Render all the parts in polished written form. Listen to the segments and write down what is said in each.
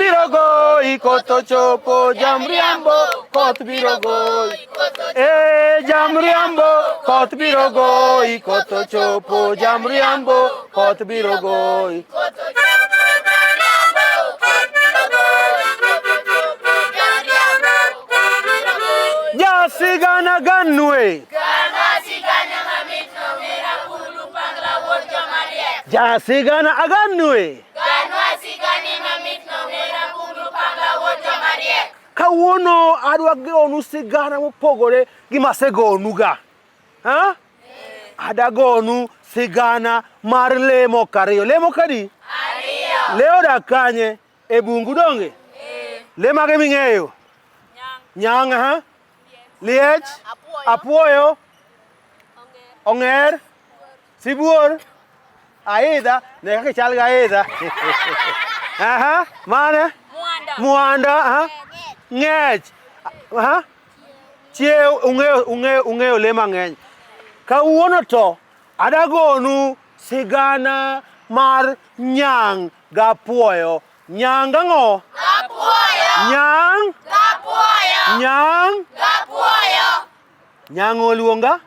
biro goyi, koth ochopo, jamriambo, koth biro goyi. Jamriambo, koth biro goyi, koth ochopo, jamriambo, koth biro goyi. Ja sigana ganwe. Ja sigana aganwe. Kawuono adwa gonu sigana mopogore gi masegonu ga. Ha? Adagonu sigana mar lemo kariyo. Lemo kadi? Ariyo. Leo da kanye e bungu donge? Lema ge ming'eyo? Nyang, ha? Liech? Apuoyo? Onger? Sibuor? Aida? Ne kaka chal ga aida. Aha, mane? Muanda, ha? Ngech. Ha? Chiew ung'eyo le mang'eny. Kawuono to adagonu sigana mar nyang gapuoyo. Nyang ang'o? Apuoyo. Nyang? Gapuoyo. Nyang? Gapuoyo. Nyang oluonga?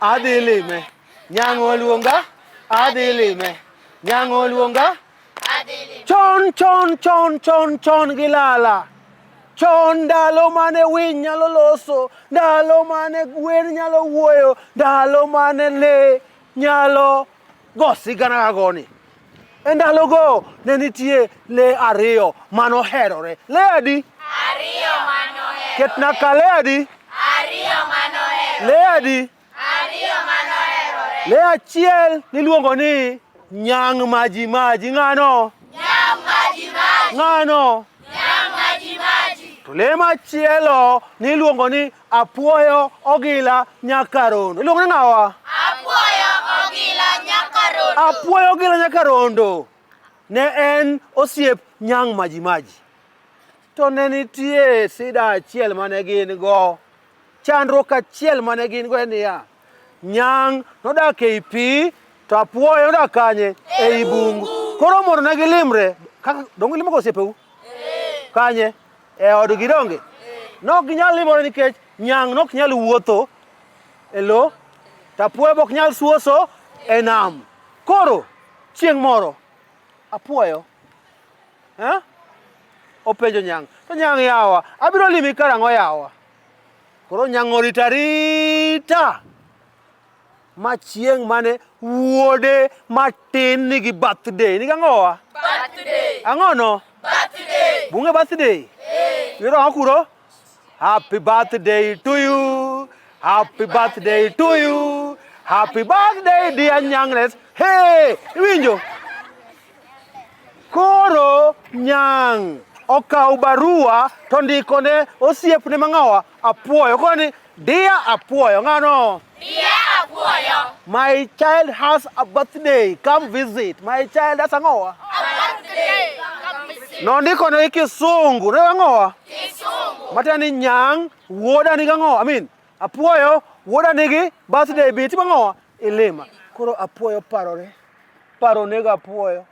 Adhi lime. Nyang oluonga? Adhi lime. Nyang oluonga? Adhi lime. Chon gilala. Chon ndalo mane winy nyalo loso, ndalo mane gwen nyalo wuoyo, ndalo mane le nyalo go sigana gagoni. E ndalo go ne nitie le ariyo mano herore. Le adi? Ariyo mano herore. Ketna ka le adi? Ariyo mano herore. Le adi? Ariyo mano herore. Le achiel niluongo ni nyang maji. Ng'ano? Nyang maji. Ng'ano? Nyang maji. To le machielo niluongo ni apuoyo ogila nyakarondo. Iluongo ni ng'awa? Apuoyo ogila nyakarondo. Apuoyo ogila nyakarondo ne en osiep nyang maji. To ne nitie sida achiel mane gin go. Chandruok achiel mane gin go en niya, nyang nodak ei pi, to apuoyo nodak kanye? Ei bungu. Koro mondo ne gilimre, dongo limo gosiepeu? Kanye? E odgi donge? Nok ginyal limore nikech nyang nok nyal wuotho e lo, to apuoyo bok nyal suoso e nam. Koro chieng' moro apuoyo openjo nyang, to nyang yawa, abiro limi karang'o yawa? Koro nyang oritarita ma chieng' mane wuode matin nigi birthday. Nigi ang'owa? Birthday. Ang'ono? Birthday. Bunge birthday? Yoro akuro? Happy birthday to you. Happy birthday to you. Happy birthday dear Nyangles. Hey, winjo. Koro nyang okaw barua to ndikone osiepne mang'awa? Apuoyo. Koro ni dear Apuoyo. Ng'ano? Dear Apuoyo. My child has a birthday. Come visit. My child has ang'owa? A birthday. Come visit. No ndikone gi Kisungu. Ne ang'owa? Kisungu. Matiende ni nyang wuoda nigi ang'owa? Apuoyo wuoda nigi birthday bit ang'owa? Ilima. Koro apuoyo paronego apuoyo.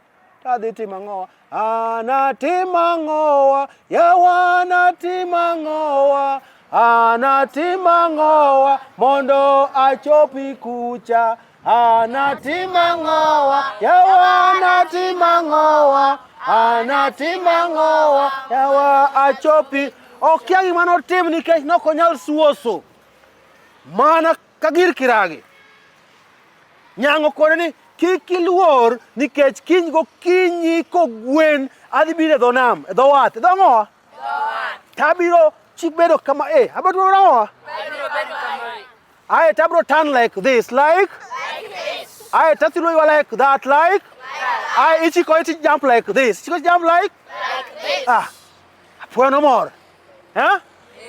Tadhi timo ang'owa? Anatimo ang'owa, yawa anatimo ang'owa. Anatimo ang'owa mondo achopi kucha. Anatimo ang'owa, yawa anatimo ang'owa. Anatimo ang'owa, yawa achopi. Okia gima notim nikech nok onyal suoso. Mana ka gir kiragi. Nyang okone ni kik iluor nikech kiny gokinyi kogwen adhi biro e dho nam, e dho wath. E dho ang'owa? Tabiro chik bedo kama abiro ang'owa? Aye, tabiro turn like this, like this. Aye, tathiluo you like that, like. Aye, ichiko iti jump like this. Ichiko jump like this. Apuoyo no mor.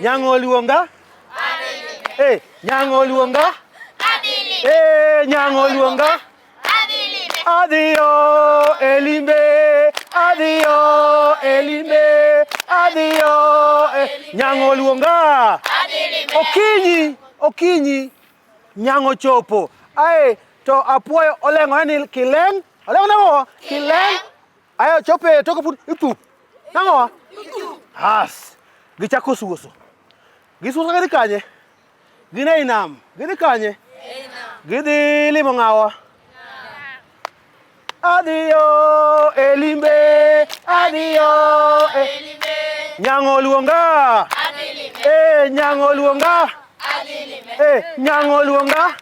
Nyang oluonga? Adilime. Nyang oluonga? Adilime. Nyang oluonga? Adilime. Adio elimbe, adio elimbe, adio nyang oluonga? Adilime. Okinyi nyang ochopo. Aye, to apuoyo olengo ni kileng. Olengo nang'o? Kileng. Aye, chope toke put ipup. Nang'o? Has. Gichako suoso. Gisuoso gidhi kanye? Gin ei nam. Gidhi kanye? Gidhi limo ng'awa? Adhiyo elimbe, adhiyo elimbe. Nyang oluonga. Nyang oluonga. Nyang oluonga.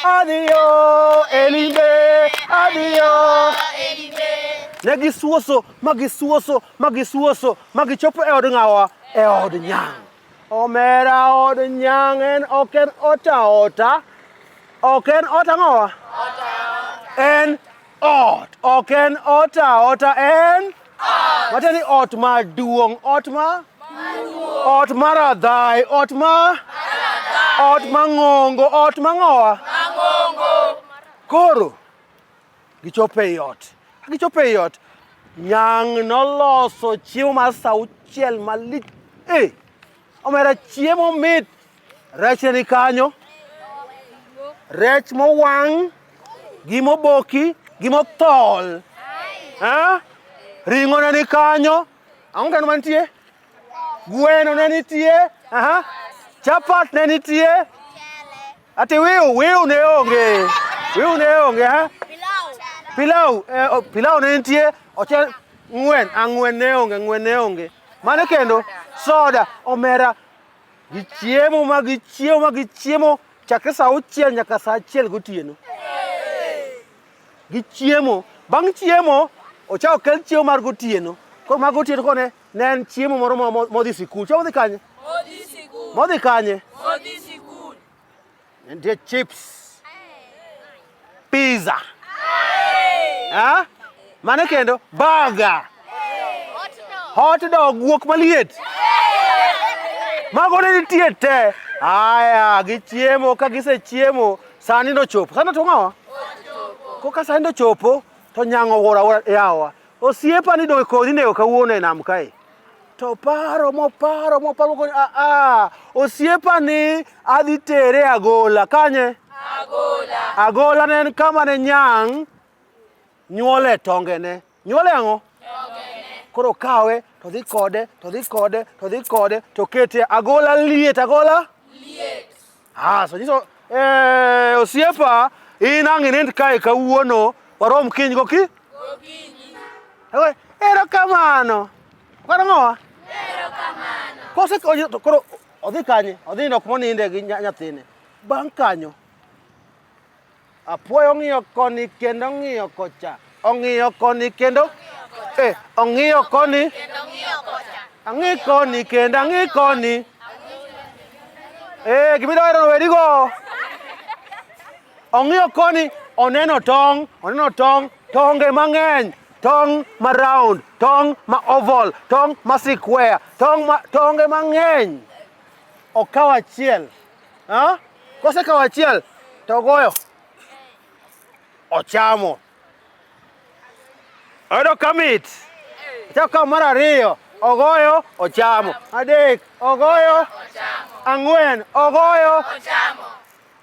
Adhiyo elimbe, adhiyo elimbe. Ne gisuoso, magichopo e od ng'awa, e od nyang. Omera od nyang en ok en ota. Ok en ota ng'owa? En ot. Ok en ota en ot. Matieni ot maduong', ot maradhai, ot mang'ongo, ot mang'owa? Koro, gichopo ei ot. Gichopo ei ot. Nyang noloso chiemo mar sa auchiel malich. Omera chiemo mit. Rech ni kanyo. Rech mowang', gi moboki, gi mothol. Ring'o ne ni kanyo. Ang'o kendo mantie? Gweno ne nitie. Chapat ne nitie. Ati wiu ne onge. Pilau ne nitie. Ang'wen ne onge. Mano kendo soda. Omera gichiemo chakre sa auchiel nyaka sa achiel gotieno. Gichiemo. Bang' chiemo ochako kel chiemo mar gotieno. Koro mar gotieno kone ne en chiemo moro modhi sikul. Chiemo modhi kanye? Modhi kanye? Nitie chips. Pizza. Mano kendo burger. Hot dog guok maliet. Mago ne nitie te. Aya, gichiemo ka gisechiemo, sani nochopo. Sani to ng'awa? Koka sani nochopo, to nyang' owuora yawa. Osiepa ni dong' kodhi nego kawuono e nam kae. To paro koni osiepa ni adhi tere Agola. Kanye? Agola ne en kama ne nyang' nyuole tongene. Nyuole ang'o? Koro kawe, to dhi kode, to kete Agola liet. So nyiso, osiepa, in ang' inind kae kawuono, warom kiny gokinyi. Erokamano. Koro ng'owa? Koro odhi kanye? Odhi nindo kumoninde gi nyathine. Bang' kanyo, Apuoyo ong'iyo koni kendo ong'iyo kocha. Ong'iyo koni kendo ong'iyo koni. Ang'i koni kendo ang'i koni. Gimidwaro wedigo. Ong'iyo koni, oneno tong', tonge mang'eny. Tong' ma round, tong' ma oval, tong' ma square, tonge mang'eny. Okawo achiel. Kosekawo achiel, to ogoyo. Ochamo. Oyudo kamit. Ochako kawo mar ariyo. Ogoyo, ochamo. Adek, ogoyo. Ang'wen, ogoyo.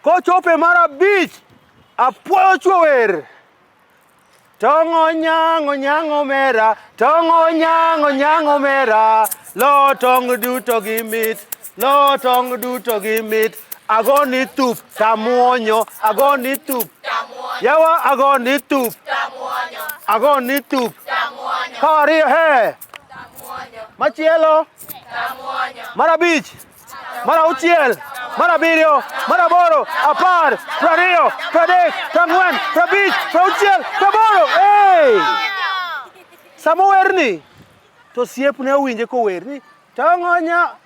Kochope mar abich, Apuoyo chuo wer. Tong' onyang' omera, tong' onyang' omera. Lo tong' duto gi mit, agoni thup tamuonyo, agoni thup. Yawa agoni thup. Agoni thup. Kawo ariyo machielo. Mar abich, mar auchiel, mar abiriyo, mar aboro, 10, 20, 30, 40, 50, 60, 80. Sama werni, to osiepne owinje kower ni tong'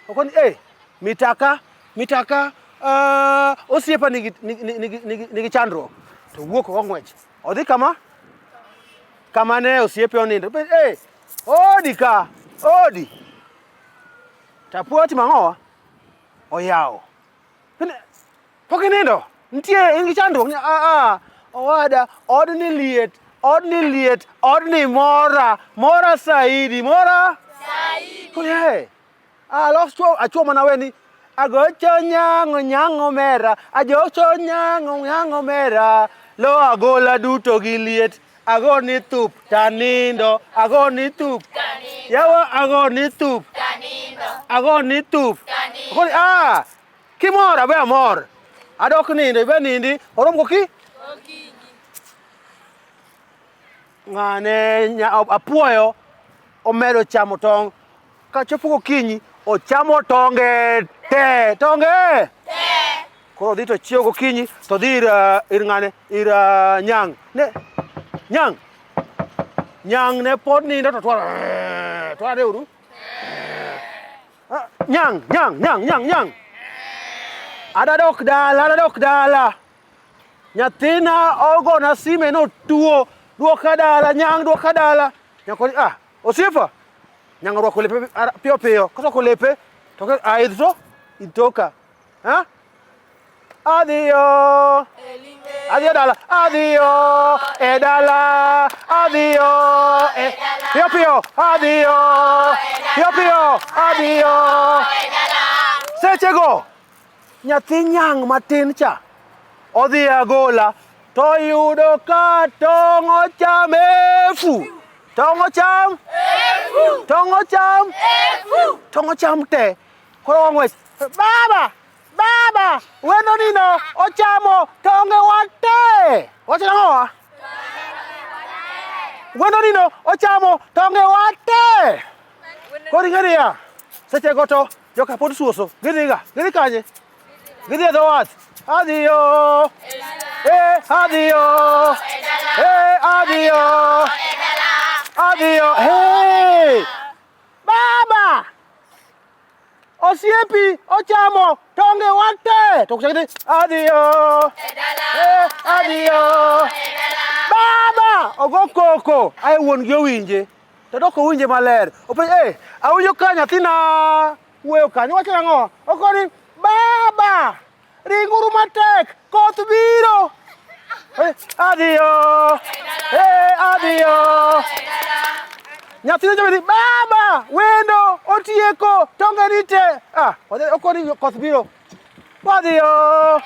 okoni mitaka osiepa nigi chandruok. To wuok ong'wech. Odhi kama ne osiepe onindo. Odi. Tapuoyo timo ang'owa? Oyawo. Pok inindo? Nitie in gi chandruok? Owada, odni liet, odni mora saidi, achuo mana weni. Agocho nyang' omera, lo Agola duto gi liet, agoni thup tanindo, agoni thup yawa, agoni thup agoni thup agoni kimor abe amor adok nindo ibe nindi orom goki ng'ane apuoyo omedo chamo tong' ka chopo gokinyi ochamo tonge te koro dhi to chiewo gokinyi to dhi ir ng'ane ir Nyang Nyang ne pod nindo to twade uru Nyang adadok dala nyathina ogona sime no tuo duoka dala Nyang duoka dala nyakoni osiepa Nyang orwako lepe piyo kosorwako lepe to idh to itoka adhiyo dala adhiyo e dala adhiyo piyo adhiyo sechego nyathi Nyang matin cha odhi agola to yudo ka tong' ocham te koro wang'wech baba wendo nino ochamo tonge wate wacho nang'owa wendo nino ochamo tonge wate koro ing'ediya sechego to joka pod suoso gidhi kanye gidhi e dho wath adhiyo baba osiepi ochamo tonge wate to kuchakidi adhiyo baba ogo koko ai wuon gi owinje to dok owinje maler openj awinjo ka nyathina wuoyo kanyo wacho nang'o okoni baba ringuru matek koth biro adhiyo nyathina jabedi baba wendo otieko tonge nite okoni koth biro wadhiyo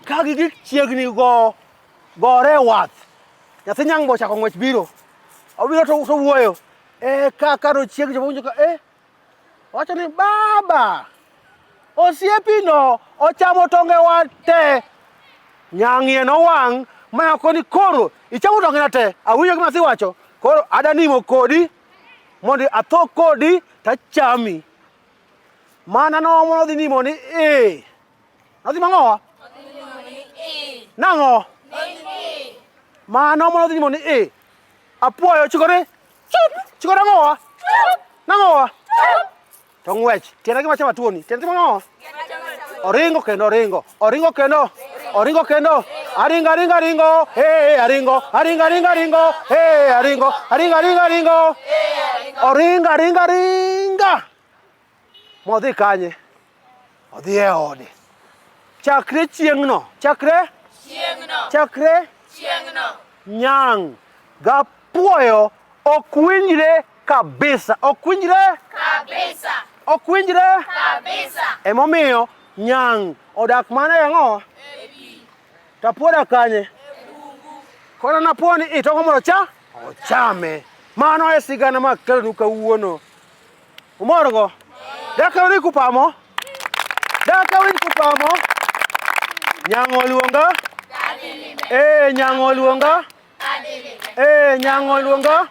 ka gigi chiegni gore wath nyathi Nyang bo chako ng'wech biro obiro to wuoyo kaka nochiegni jobo winjo ka wacho ni baba osiepino ochamo tonge wate Nyang'ie nowang' mana koni koro ichamo tonge na te awinjo gima wacho koro adanimo kodi mondo atho kodi tachami mana nomo nodhi nimo ni nodhi mang'owa nang'o mana nomo nodhi nimo ni apuoyo chikore nang'owa to ng'wech tiende gima chama tuoni tiende mang'owa oringo kendo aringo oringa modhi kanye odhi e ode chakre chieng'no Nyang gapuoyo ok winjre kabisa emomiyo Nyang odak mana yang'o tapuoda kanye kona napuoni itongo moro ochame mano e sigana makelonu kawuono umorgo daka wini kupamo Nyang oluonga Nyang oluonga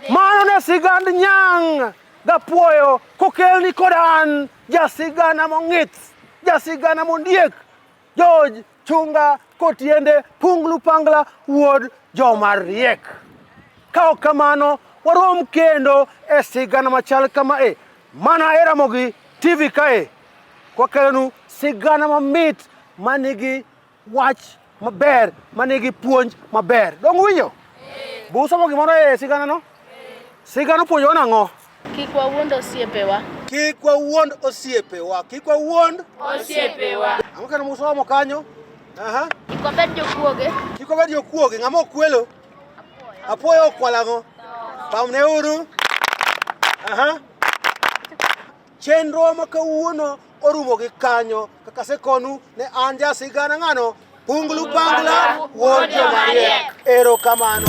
mano ne sigand Nyang gapuoyo kokelni kodan jasigana mong'ith jasigana mondiek George Chunga Kotiende Punglu Pangla Wuodjomariek kao kamano warom kendo e sigana machal kama mana e Ramogi TV kae kwakelonu sigana mamit manigi wach maber manigi puonj maber dong winjo busomo gimoro e sigana no sigana puonjo nang'o kik wawuond osiepewa ang'o kendo musomo kanyo kik wabed jokuoge ng'ama okwelo apuoyo okwalang'o pamne uru chenro ma kawuono orumo gi kanyo kaka sekonu ne an ja sigana ng'ano Punglu Pangla, Wuodjomariek. Erokamano.